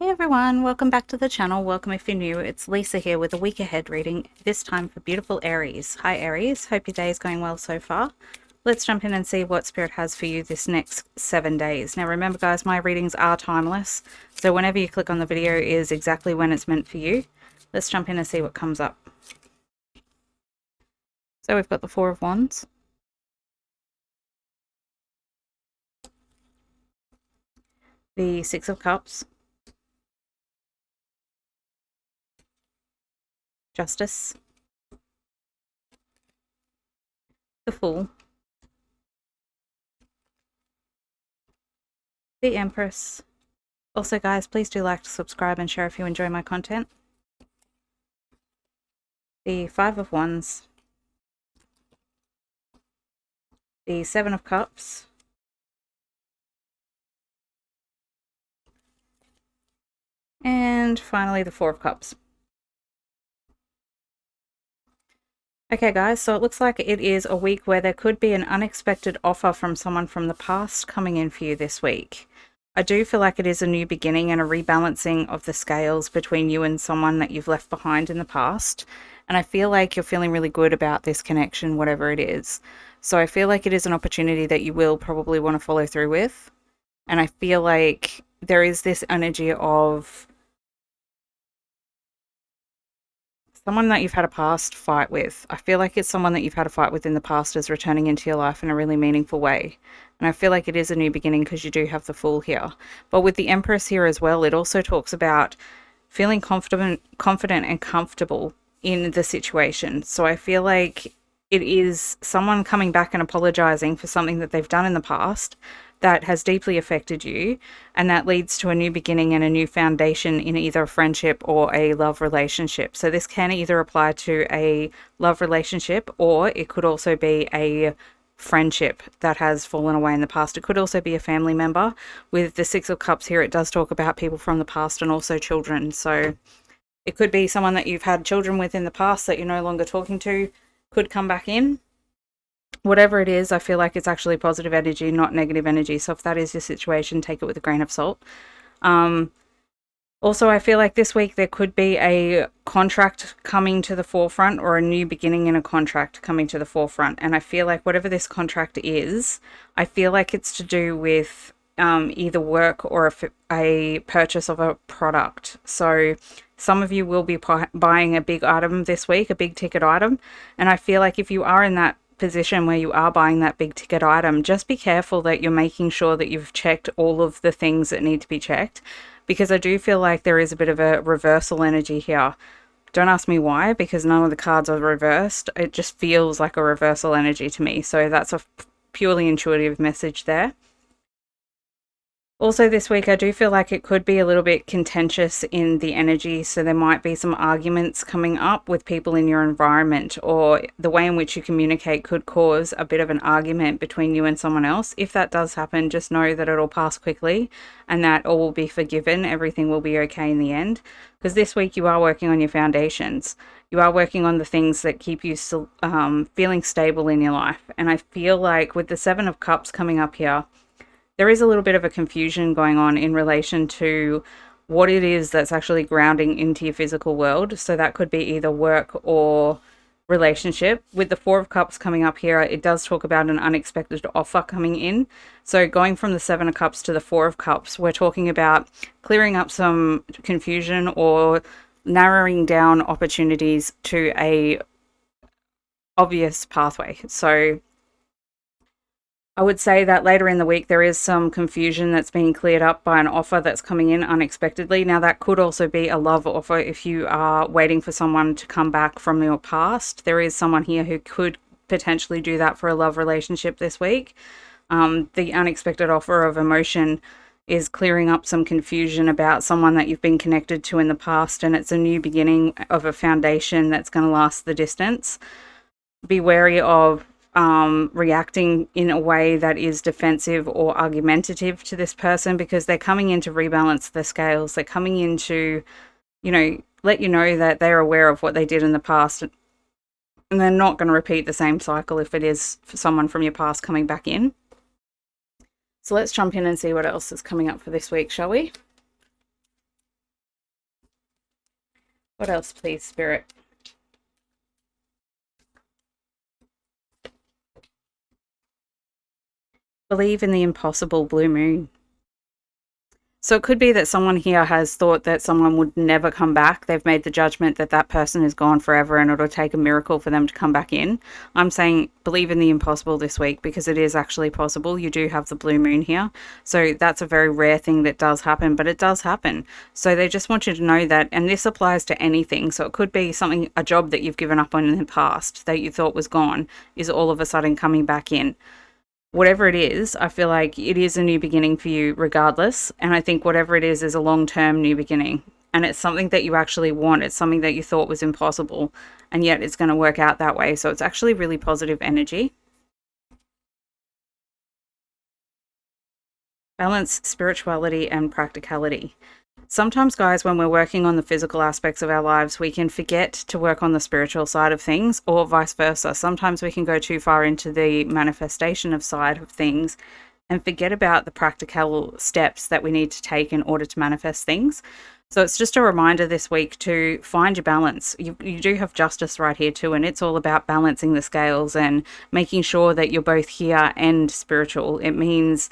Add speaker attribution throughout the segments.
Speaker 1: Hey everyone, welcome back to the channel. Welcome if you're new. It's Lisa here with a week ahead reading, this time for beautiful Aries. Hi Aries, hope your day is going well so far. Let's jump in and see what Spirit has for you this next 7 days. Now remember guys, my readings are timeless, so whenever you click on the video is exactly when it's meant for you. Let's jump in and see what comes up. So we've got the Four of Wands, the Six of Cups, Justice, the Fool, the Empress. Also guys, please do like, subscribe and share if you enjoy my content. The Five of Wands, the Seven of Cups, and finally the Four of Cups. Okay guys, so it looks like it is a week where there could be an unexpected offer from someone from the past coming in for you this week. I do feel like it is a new beginning and a rebalancing of the scales between you and someone that you've left behind in the past. And I feel like you're feeling really good about this connection, whatever it is. So I feel like it is an opportunity that you will probably want to follow through with. And I feel like there is this energy of someone that you've had a past fight with. I feel like it's someone that you've had a fight with in the past is returning into your life in a really meaningful way. And I feel like it is a new beginning because you do have the Fool here. But with the Empress here as well, it also talks about feeling confident and comfortable in the situation. So I feel like it is someone coming back and apologizing for something that they've done in the past that has deeply affected you, and that leads to a new beginning and a new foundation in either a friendship or a love relationship. So this can either apply to a love relationship, or it could also be a friendship that has fallen away in the past. It could also be a family member. With the Six of Cups here, it does talk about people from the past and also children. So it could be someone that you've had children with in the past that you're no longer talking to, could come back in. Whatever it is, I feel like it's actually positive energy, not negative energy. So if that is your situation, take it with a grain of salt. Also, I feel like this week there could be a contract coming to the forefront, or a new beginning in a contract coming to the forefront. And I feel like whatever this contract is, I feel like it's to do with either work or a purchase of a product. So some of you will be buying a big item this week, a big ticket item. And I feel like if you are in that position where you are buying that big ticket item, just be careful that you're making sure that you've checked all of the things that need to be checked, because I do feel like there is a bit of a reversal energy here. Don't ask me why, because none of the cards are reversed. It just feels like a reversal energy to me. So that's a purely intuitive message there. Also this week, I do feel like it could be a little bit contentious in the energy. So there might be some arguments coming up with people in your environment, or the way in which you communicate could cause a bit of an argument between you and someone else. If that does happen, just know that it'll pass quickly and that all will be forgiven. Everything will be okay in the end. Because this week you are working on your foundations. You are working on the things that keep you feeling stable in your life. And I feel like with the Seven of Cups coming up here, there is a little bit of a confusion going on in relation to what it is that's actually grounding into your physical world. So that could be either work or relationship. With the Four of Cups coming up here, it does talk about an unexpected offer coming in. So going from the Seven of Cups to the Four of Cups, we're talking about clearing up some confusion or narrowing down opportunities to a obvious pathway. So I would say that later in the week there is some confusion that's being cleared up by an offer that's coming in unexpectedly. Now that could also be a love offer if you are waiting for someone to come back from your past. There is someone here who could potentially do that for a love relationship this week. The unexpected offer of emotion is clearing up some confusion about someone that you've been connected to in the past, and it's a new beginning of a foundation that's going to last the distance. Be wary of reacting in a way that is defensive or argumentative to this person, because they're coming in to rebalance the scales. They're coming in to, let you know that they're aware of what they did in the past, and they're not going to repeat the same cycle if it is for someone from your past coming back in. So let's jump in and see what else is coming up for this week, shall we? What else, please, Spirit? Believe in the impossible, blue moon. So it could be that someone here has thought that someone would never come back. They've made the judgment that that person is gone forever and it'll take a miracle for them to come back in. I'm saying believe in the impossible this week because it is actually possible. You do have the blue moon here. So that's a very rare thing that does happen, but it does happen. So they just want you to know that, and this applies to anything. So it could be something, a job that you've given up on in the past that you thought was gone is all of a sudden coming back in. Whatever it is, I feel like it is a new beginning for you regardless. And I think whatever it is a long-term new beginning. And it's something that you actually want. It's something that you thought was impossible. And yet it's going to work out that way. So it's actually really positive energy. Balance spirituality and practicality. Sometimes, guys, when we're working on the physical aspects of our lives, we can forget to work on the spiritual side of things, or vice versa. Sometimes we can go too far into the manifestation of side of things and forget about the practical steps that we need to take in order to manifest things. So it's just a reminder this week to find your balance. You do have justice right here too, and it's all about balancing the scales and making sure that you're both here and spiritual. It means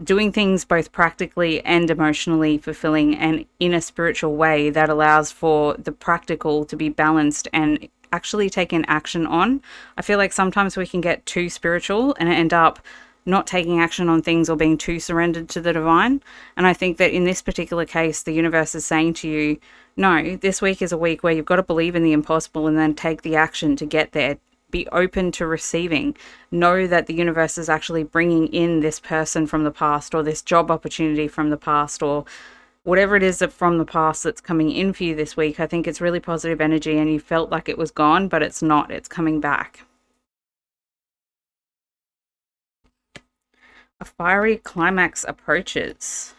Speaker 1: doing things both practically and emotionally fulfilling and in a spiritual way that allows for the practical to be balanced and actually taken action on. I feel like sometimes we can get too spiritual and end up not taking action on things or being too surrendered to the divine. And I think that in this particular case, the universe is saying to you, no, this week is a week where you've got to believe in the impossible and then take the action to get there. Be open to receiving. Know that the universe is actually bringing in this person from the past or this job opportunity from the past or whatever it is that from the past that's coming in for you this week. I think it's really positive energy and you felt like it was gone, but it's not. It's coming back. A fiery climax approaches.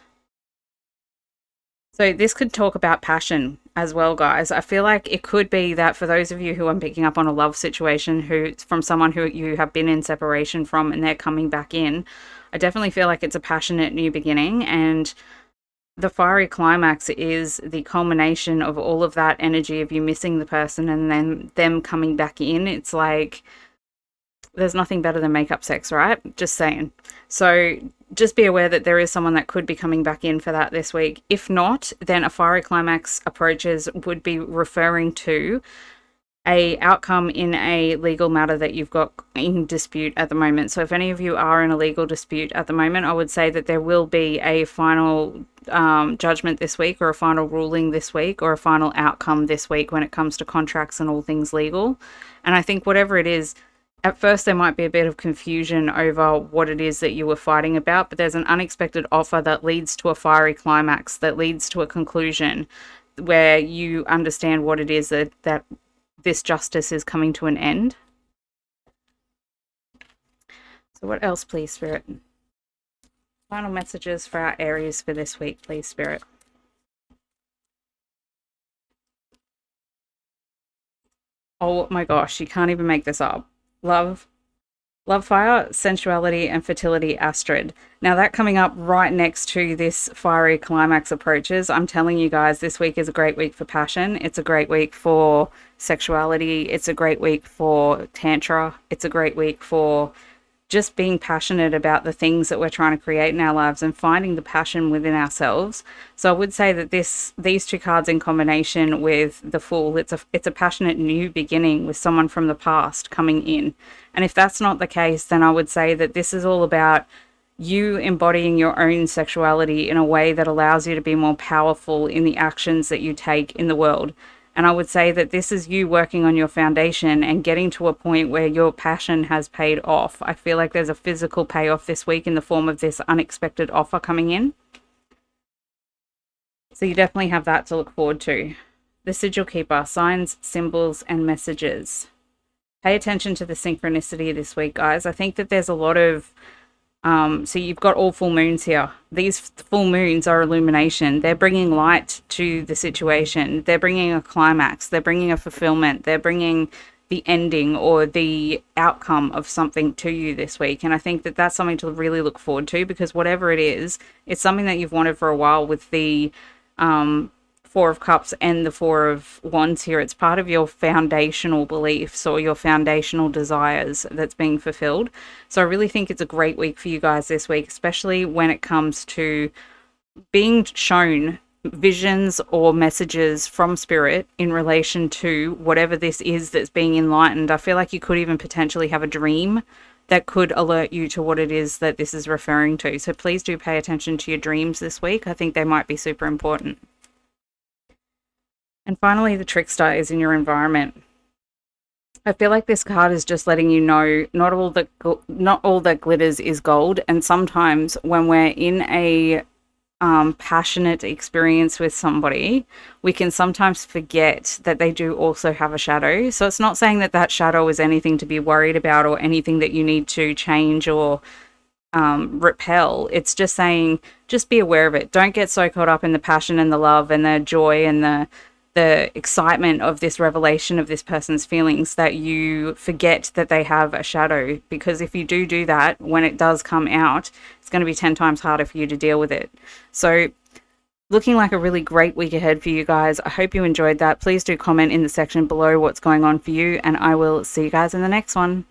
Speaker 1: So this could talk about passion as well, guys. I feel like it could be that for those of you who are picking up on a love situation who from someone who you have been in separation from and they're coming back in, I definitely feel like it's a passionate new beginning. And the fiery climax is the culmination of all of that energy of you missing the person and then them coming back in. It's like there's nothing better than makeup sex, right? Just saying. So just be aware that there is someone that could be coming back in for that this week. If not, then a fiery climax approaches would be referring to a outcome in a legal matter that you've got in dispute at the moment. So if any of you are in a legal dispute at the moment, I would say that there will be a final judgment this week or a final ruling this week or a final outcome this week when it comes to contracts and all things legal. And I think whatever it is, at first there might be a bit of confusion over what it is that you were fighting about, but there's an unexpected offer that leads to a fiery climax, that leads to a conclusion where you understand what it is that this justice is coming to an end. So what else, please, Spirit? Final messages for our Aries for this week, please, Spirit. Oh my gosh, you can't even make this up. Love, fire, sensuality, and fertility Astrid. Now that coming up right next to this fiery climax approaches, I'm telling you guys, this week is a great week for passion. It's a great week for sexuality. It's a great week for tantra. It's a great week for just being passionate about the things that we're trying to create in our lives and finding the passion within ourselves. So I would say that these two cards in combination with the Fool, it's a passionate new beginning with someone from the past coming in. And if that's not the case, then I would say that this is all about you embodying your own sexuality in a way that allows you to be more powerful in the actions that you take in the world. And I would say that this is you working on your foundation and getting to a point where your passion has paid off. I feel like there's a physical payoff this week in the form of this unexpected offer coming in. So you definitely have that to look forward to. The Sigil Keeper, signs, symbols, and messages. Pay attention to the synchronicity this week, guys. I think that there's a lot of so you've got all full moons here. These full moons are illumination. They're bringing light to the situation. They're bringing a climax. They're bringing a fulfillment. They're bringing the ending or the outcome of something to you this week. And I think that that's something to really look forward to, because whatever it is, it's something that you've wanted for a while with the Four of Cups and the Four of Wands here. It's part of your foundational beliefs or your foundational desires that's being fulfilled. So I really think it's a great week for you guys this week, especially when it comes to being shown visions or messages from spirit in relation to whatever this is that's being enlightened. I feel like you could even potentially have a dream that could alert you to what it is that this is referring to. So please do pay attention to your dreams this week. I think they might be super important. And finally, the Trickster is in your environment. I feel like this card is just letting you know not all that glitters is gold. And sometimes when we're in a passionate experience with somebody, we can sometimes forget that they do also have a shadow. So it's not saying that that shadow is anything to be worried about or anything that you need to change or repel. It's just saying, just be aware of it. Don't get so caught up in the passion and the love and the joy and the excitement of this revelation of this person's feelings that you forget that they have a shadow. Because if you do that, when it does come out, it's going to be 10 times harder for you to deal with it. So looking like a really great week ahead for you guys. I hope you enjoyed that. Please do comment in the section below what's going on for you, and I will see you guys in the next one.